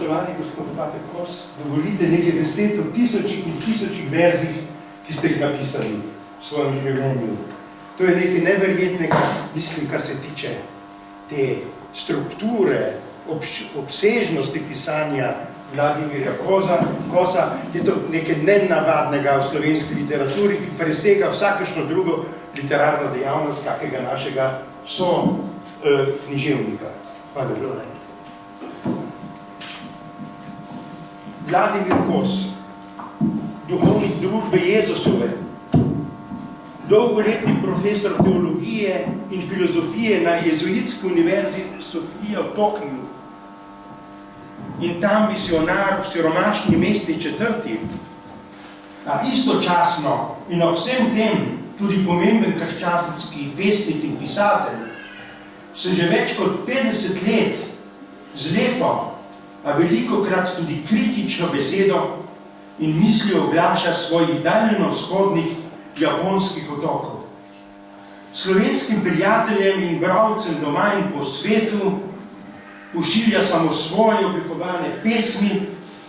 Spoštovani gospod Pater Kos, dovolite nekaj besed o tisočih in tisočih verzih, ki ste jih napisali v svojem življenju. To je nekaj neverjetnega, mislim, kar se tiče te strukture, obsežnosti pisanja Vladimirja Kosa, je to nekaj nenavadnega v slovenski literaturi, ki presega vsakršno drugo literarno dejavnost kakega našega književnika. Hvala lepa. Vladimir Kos, duhovnik družbe Jezusove, dolgoletni profesor teologije in filozofije na Jezuitski univerzi Sofija v Tokiu in tam misionar v siromašni mestni četrti, a istočasno in ob vsem tem tudi pomemben krščanski pesnik in pisatelj, se že več kot 50 let z lepo, a velikokrat tudi kritično besedo in mislijo oglaša svojih daljnovzhodnih japonskih otokov. Slovenskim prijateljem in bralcem doma in po svetu pošilja samo svoje oblikovane pesmi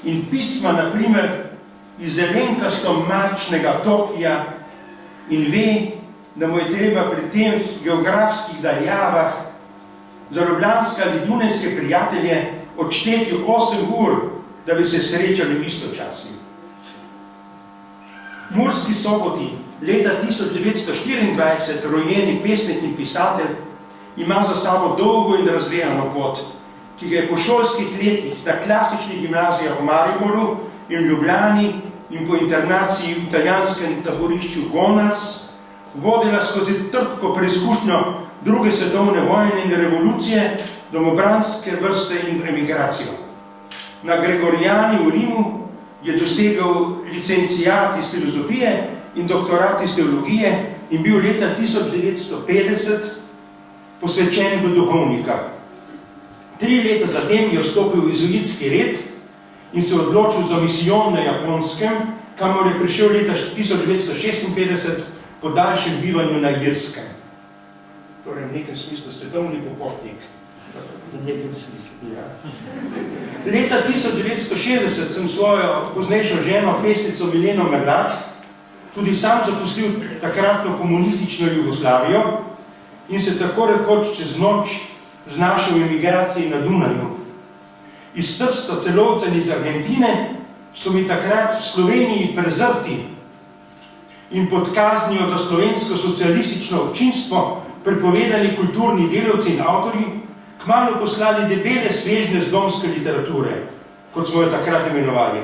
in pisma, na primer iz zelenkasto marčnega Tokija, in ve, da mu je treba pri tem geografskih daljavah za ljubljanske ali dunajske prijatelje odšteti 8 ur, da bi se srečali v istočasju. V Murski Soboti, leta 1924 rojeni pesnik in pisatelj, ima za sabo dolgo in razvejano pot, ki ga je po šolskih letih na klasičnih gimnazijah v Mariboru in Ljubljani in po internaciji v italijanskem taborišču Gonas vodila skozi trpko preizkušnjo druge svetovne vojne in revolucije, domobranske vrste in emigracijo. Na Gregorijani v Rimu je dosegel licencijat iz filozofije in doktorat iz teologije in bil leta 1950 posvečen v duhovnika. 3 leta zatem je vstopil v jezuitski red in se odločil za misijon na Japonskem, kamor je prišel leta 1956 po daljšem bivanju na Irskem. Torej v nekem smislu svetovni popotnik. V nekem smislu. Ja. Leta 1960 sem svojo poznejšo ženo, pesnico Mileno Merlat, tudi sam zapustil takratno komunistično Jugoslavijo in se tako rekoč čez noč znašel v emigraciji na Dunaju. Iz Trsta, Celovca in iz Argentine so mi takrat v Sloveniji prezrti in pod kaznijo za slovensko socialistično občinstvo prepovedani kulturni delavci in avtorji kmalu poslali debele svežne z domske literature, kot smo jo takrat imenovali.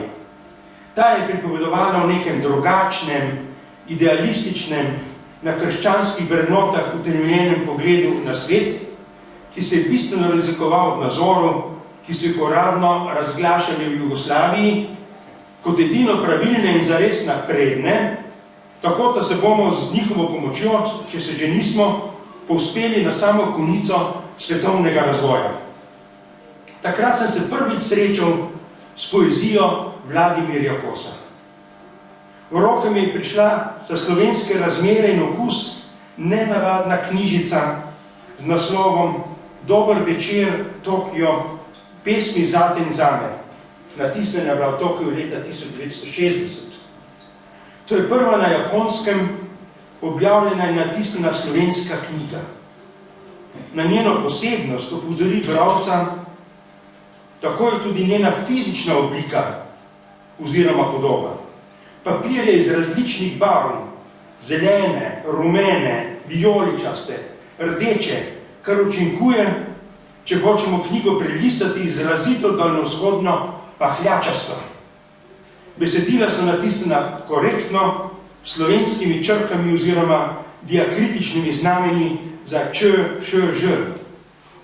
Ta je pripovedovala o nekem drugačnem, idealističnem, na krščanskih vrednotah utemeljenem pogledu na svet, ki se je bistveno razlikoval od nazorov, ki so jih uradno razglašali v Jugoslaviji, kot edino pravilne in zares napredne, tako da se bomo z njihovo pomočjo, če se že nismo, povzpeli na samo konico svetovnega razvoja. Takrat sem se prvič srečal s poezijo Vladimirja Kosa. V roke mi je prišla za slovenske razmere in okus nenavadna knjižica z naslovom Dober večer, Tokio, pesmi zate in zame. Natisnjena je bila v Tokiju leta 1960. To je prva na Japonskem objavljena in natisnjena slovenska knjiga. Na njeno posebnost opozori bralca, tako je tudi njena fizična oblika oziroma podoba. Papir je iz različnih barv, zelene, rumene, vijoličaste, rdeče, kar učinkuje, če hočemo knjigo prelistati izrazito daljnovzhodno pahljačasto. Besedila so natisnjena korektno, slovenskimi črkami oziroma diakritičnimi znamenji za č, š, ž.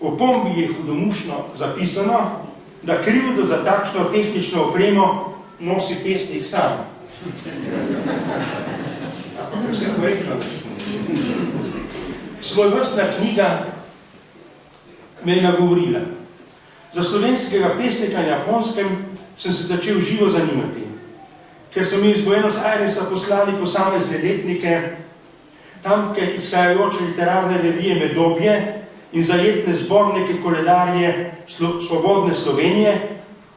V pombi je hudomušno zapisano, da krivdo za takšno tehnično opremo nosi pesnik sam. Ampak vse korektno. Svojvrstna knjiga me je nagovorila. Za slovenskega pesnika na Japonskem sem se začel živo zanimati, ker so mi iz Buenos Airesa poslali posamezne letnike, tamke izhajajoče literarne revije Medobje in zajetne zbornike koledarje Svobodne Slovenije,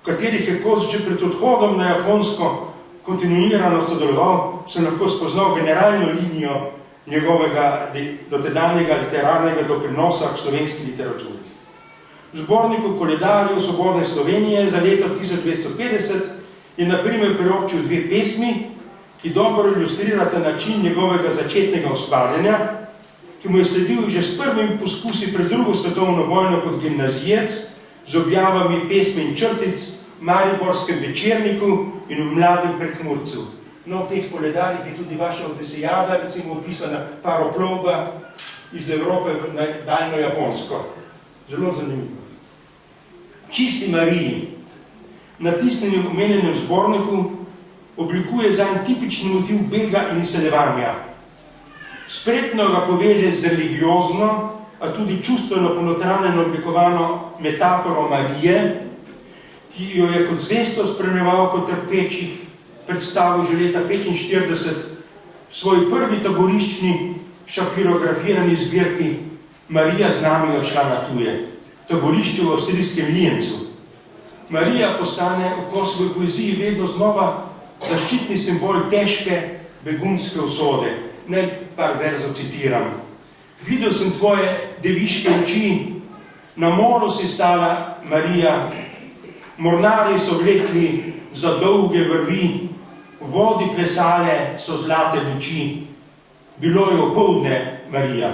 katerih je Kos že pred odhodom na Japonsko kontinuirano sodeloval, sem lahko spoznal generalno linijo njegovega dotedanjega literarnega doprinosa k slovenski literaturi. V zborniku Koledarjev svobodne Slovenije za leto 1950 je na primer priobčil dve pesmi, ki dobro ilustrirata način njegovega začetnega ustvarjanja, ki mu je sledil že s prvimi poskusi pred drugo svetovno vojno kot gimnazijec, z objavami pesmi in črtic v Mariborskem večerniku in v Mladem Prekmurcu. No, v teh koledarjih je tudi vaša Odisejada, recimo opisana paroplovba iz Evrope na daljno Japonsko. Zelo zanimivo. Čisti Mariji, natisnjeni v omenjenem zborniku, oblikuje zanj tipični motiv bega in izseljevanja. Spretno ga poveže z religiozno, a tudi čustveno ponotranjeno oblikovano metaforo Marije, ki jo je kot zvesto spremljevalko trpečih predstavil že leta 1945 v svoji prvi taboriščni šapirografirani zbirki Marija z nami odšla na tuje, taborišču v avstrijskem Lijencu. Marija postane v Kosovi poeziji vedno znova zaščitni simbol težke begunske usode. Naj par verzov citiram. Videl sem tvoje deviške oči, na moru si stala Marija, mornari so vlekli za dolge vrvi, v vodi plesale so zlate luči. Bilo je opoldne, Marija.